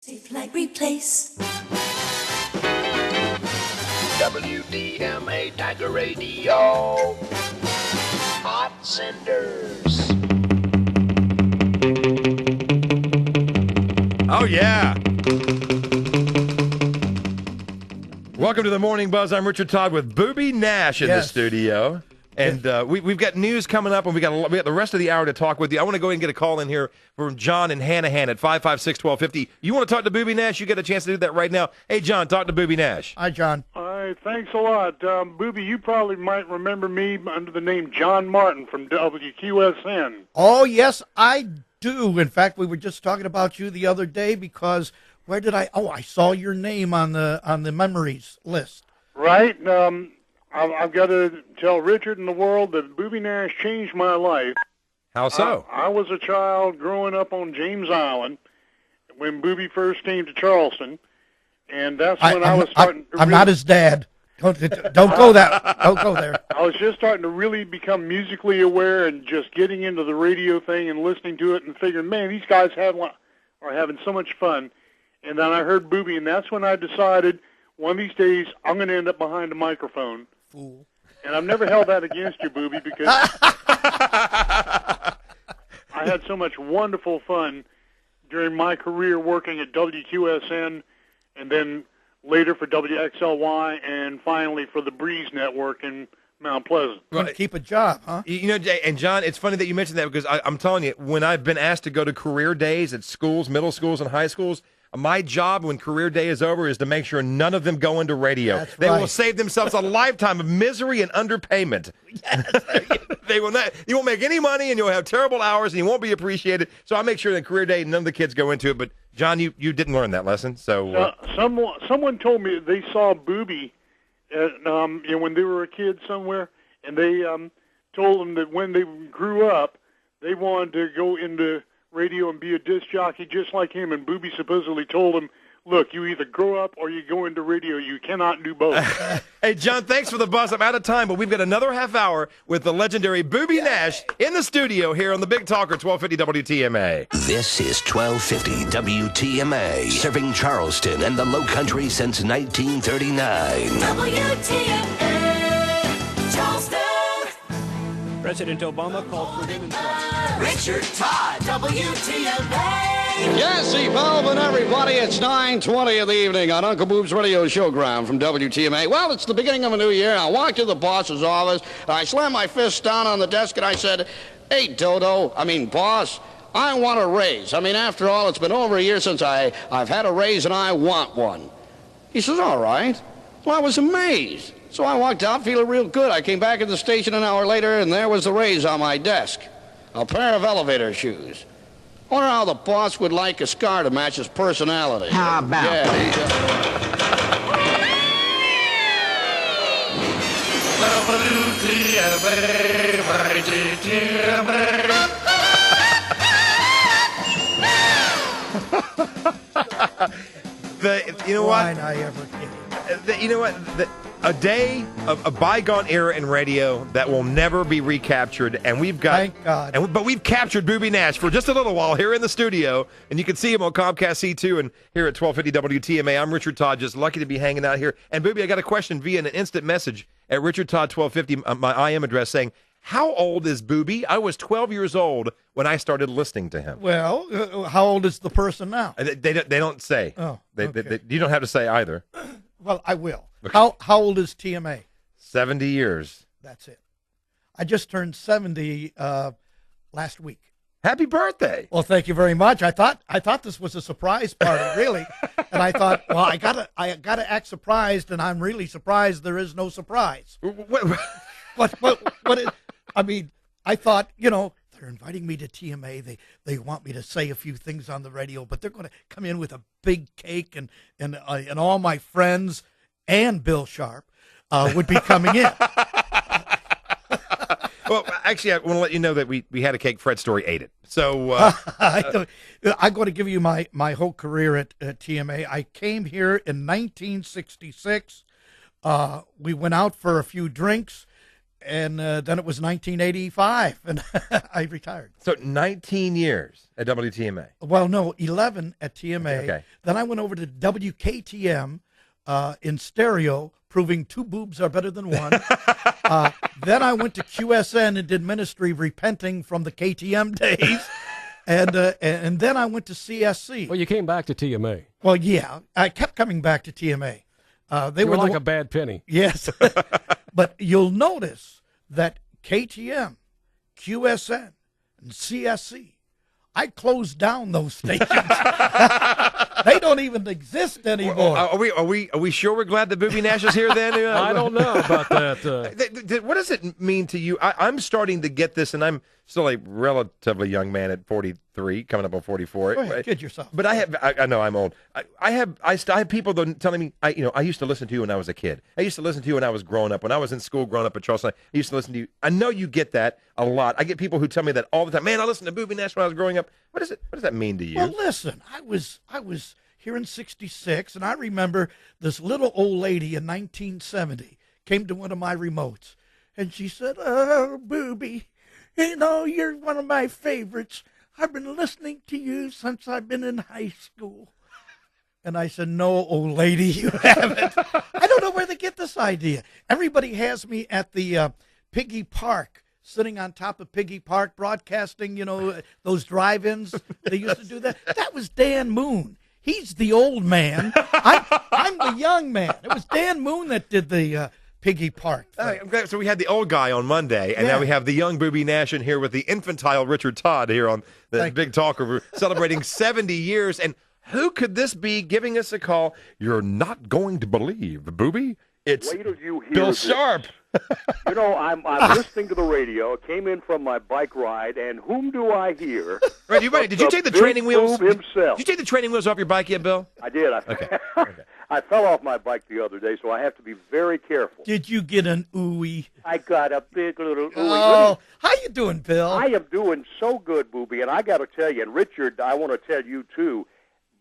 Safe like replace. WTMA Tiger Radio. Hot Cinders. Oh, yeah. Welcome to the Morning Buzz. I'm Richard Todd with Booby Nash in the studio. And we've got news coming up, and we got the rest of the hour to talk with you. I want to go ahead and get a call in here from John in Hanahan at 556-1250. You want to talk to Booby Nash? You get a chance to do that right now. Hey, John, talk to Booby Nash. Hi, John. Hi, thanks a lot. Booby, you probably might remember me under the name John Martin from WQSN. Oh, yes, I do. In fact, we were just talking about you the other day because where did I? Oh, I saw your name on the memories list. Right. I've got to tell Richard and the world that Booby Nash changed my life. How so? I was a child growing up on James Island when Booby first came to Charleston, and that's when I was starting. I'm not his dad. Don't go that. Don't go there. I was just starting to really become musically aware and just getting into the radio thing and listening to it and figuring, man, these guys are having so much fun. And then I heard Booby, and that's when I decided one of these days I'm going to end up behind a microphone. Fool. And I've never held that against you, Booby, because I had so much wonderful fun during my career working at WQSN and then later for WXLY and finally for the Breeze Network in Mount Pleasant. Couldn't keep a job, huh? You know, Jay, and John, it's funny that you mentioned that because I'm telling you, when I've been asked to go to career days at schools, middle schools and high schools, my job when career day is over is to make sure none of them go into radio. They will save themselves a lifetime of misery and underpayment. Yes. They will not. You won't make any money, and you'll have terrible hours, and you won't be appreciated. So I make sure that career day none of the kids go into it. But John, you didn't learn that lesson. So someone told me they saw Booby at, when they were a kid somewhere, and they told them that when they grew up, they wanted to go into radio and be a disc jockey just like him, and Booby supposedly told him, look, you either grow up or you go into radio. You cannot do both. Hey, John, thanks for the buzz. I'm out of time, but we've got another half hour with the legendary Booby Nash in the studio here on the Big Talker, 1250 WTMA. This is 1250 WTMA, serving Charleston and the Low Country since 1939. WTMA, Charleston. President Obama called for women's rights. Richard Todd, WTMA. Yes, Evolve and everybody, it's 9:20 in the evening on Uncle Boob's radio showground from WTMA. Well, it's the beginning of a new year. I walked to the boss's office, and I slammed my fist down on the desk, and I said, hey, boss, I want a raise. I mean, after all, it's been over a year since I've had a raise, and I want one. He says, all right. Well, I was amazed. So I walked out feeling real good. I came back at the station an hour later, and there was the raise on my desk. A pair of elevator shoes. I wonder how the boss would like a scar to match his personality. How about You know what? Why'd I ever get You know what? A day of a bygone era in radio that will never be recaptured, and we've got. Thank God. But we've captured Booby Nash for just a little while here in the studio, and you can see him on Comcast C2 and here at 1250 WTMA. I'm Richard Todd, just lucky to be hanging out here. And Booby, I got a question via an instant message at Richard Todd 1250, my IM address, saying, "How old is Booby?" I was 12 years old when I started listening to him. Well, how old is the person now? They don't say. Oh, you don't have to say either. Well, I will. Okay. How old is TMA? 70 years. That's it. I just turned 70 last week. Happy birthday! Well, thank you very much. I thought this was a surprise party, really, and I thought, well, I gotta act surprised, and I'm really surprised there is no surprise. What? I mean, I thought, they're inviting me to TMA. They want me to say a few things on the radio, but they're going to come in with a big cake, and all my friends and Bill Sharp would be coming in. Well, actually, I want to let you know that we had a cake. Fred Story ate it. So I'm going to give you my whole career at TMA. I came here in 1966. We went out for a few drinks. And then it was 1985, and I retired. So 19 years at WTMA. Well, no, 11 at TMA. Okay. Then I went over to WKTM in stereo, proving two boobs are better than one. Then I went to QSN and did ministry, repenting from the KTM days. And then I went to CSC. Well, you came back to TMA. Well, yeah, I kept coming back to TMA. They were like a bad penny. Yes. But you'll notice that KTM, QSN, and CSC, I closed down those stations. They don't even exist anymore. Are we sure we're glad that Booby Nash is here then? I don't know about that. What does it mean to you? I'm starting to get this, and I'm still a relatively young man at 43, coming up on 44. Go ahead, kid yourself. But I know I'm old. I have people though telling me, I used to listen to you when I was a kid. I used to listen to you when I was growing up. When I was in school growing up at Charleston, I used to listen to you. I know you get that a lot. I get people who tell me that all the time. Man, I listened to Booby Nash when I was growing up. What does that mean to you? Well, listen, I was here in '66, and I remember this little old lady in 1970 came to one of my remotes, and she said, "Oh, Booby, you're one of my favorites. I've been listening to you since I've been in high school." And I said, "No, old lady, you haven't." I don't know where they get this idea. Everybody has me at the Piggy Park, sitting on top of Piggy Park, broadcasting, those drive-ins. They used to do that. That was Dan Moon. He's the old man. I'm the young man. It was Dan Moon that did the Piggy Park. So we had the old guy on Monday, and now we have the young Booby Nash in here with the infantile Richard Todd here on the Big Talker. We're celebrating 70 years, and who could this be giving us a call? You're not going to believe, Booby. It's Wait till you hear Bill this. Sharp. I'm listening to the radio. Came in from my bike ride, and whom do I hear? Right, did you take the training wheels? Himself. Did you take the training wheels off your bike yet, Bill? I did. Okay. I fell off my bike the other day, so I have to be very careful. Did you get an ooey? I got a big little ooey. Oh, how you doing, Bill? I am doing so good, Booby, and I got to tell you, and Richard, I want to tell you too.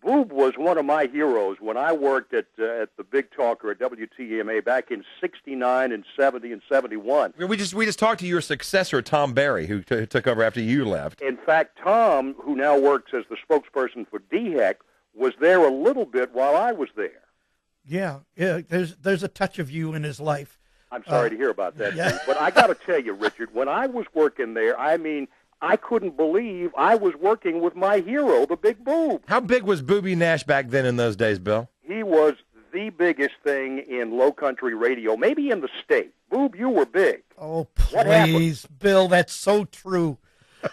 Boob was one of my heroes when I worked at the Big Talker at WTMA back in '69 and '70 and '71. We just talked to your successor, Tom Barry, who took over after you left. In fact, Tom, who now works as the spokesperson for DHEC, was there a little bit while I was there. Yeah. There's a touch of you in his life. I'm sorry to hear about that, yeah. But I got to tell you, Richard, when I was working there, I couldn't believe I was working with my hero, the Big Boob. How big was Booby Nash back then in those days, Bill? He was the biggest thing in low country radio, maybe in the state. Boob, you were big. Oh, please, Bill, that's so true.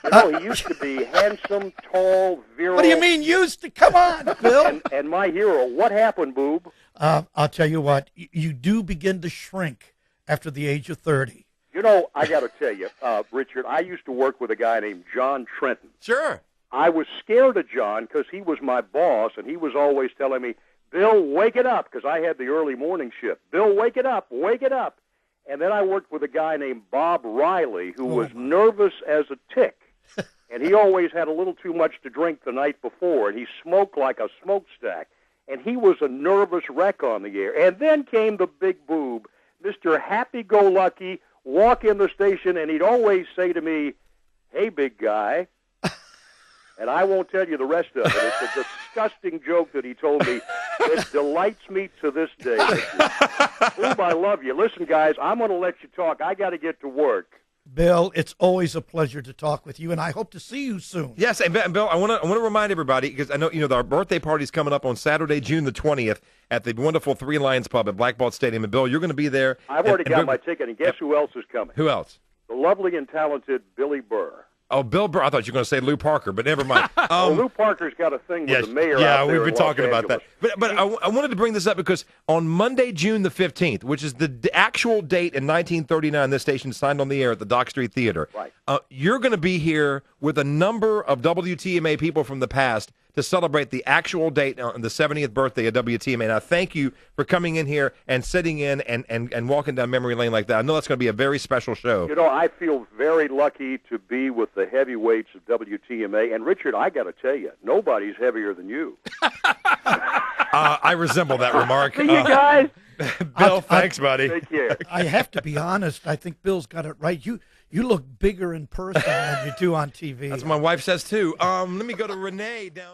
He used to be handsome, tall, virile. What do you mean used to? Come on, Bill. And my hero, what happened, Boob? I'll tell you what, you do begin to shrink after the age of 30. I got to tell you, Richard, I used to work with a guy named John Trenton. Sure. I was scared of John because he was my boss, and he was always telling me, "Bill, wake it up," because I had the early morning shift. "Bill, wake it up, wake it up." And then I worked with a guy named Bob Riley, who was nervous as a tick. And he always had a little too much to drink the night before, and he smoked like a smokestack. And he was a nervous wreck on the air. And then came the Big Boob, Mr. Happy-Go-Lucky, walk in the station, and he'd always say to me, "Hey, big guy." And I won't tell you the rest of it. It's a disgusting joke that he told me. It delights me to this day. Boob, I love you. Listen, guys, I'm going to let you talk. I got to get to work. Bill, it's always a pleasure to talk with you, and I hope to see you soon. Yes, and Bill, I want to remind everybody, because I know our birthday party's coming up on Saturday, June the 20th, at the wonderful Three Lions Pub at Black Belt Stadium. And Bill, you're going to be there. I've already got my ticket, and guess who else is coming? Who else? The lovely and talented Billy Burr. Oh, Bill Burr. I thought you were going to say Lou Parker, but never mind. Lou Parker's got a thing with the mayor yeah, out there we've been in talking Los about Angeles. that. But I wanted to bring this up because on Monday, June the 15th, which is the actual date in 1939 this station signed on the air at the Dock Street Theater, right. You're going to be here with a number of WTMA people from the past to celebrate the actual date on the 70th birthday of WTMA. And I thank you for coming in here and sitting in and walking down memory lane like that. I know that's going to be a very special show. I feel very lucky to be with the heavyweights of WTMA. And, Richard, I got to tell you, nobody's heavier than you. I resemble that remark. See you guys. Bill, thanks, buddy. Take care. I have to be honest. I think Bill's got it right. You look bigger in person than you do on TV. That's what my wife says, too. Let me go to Renee down.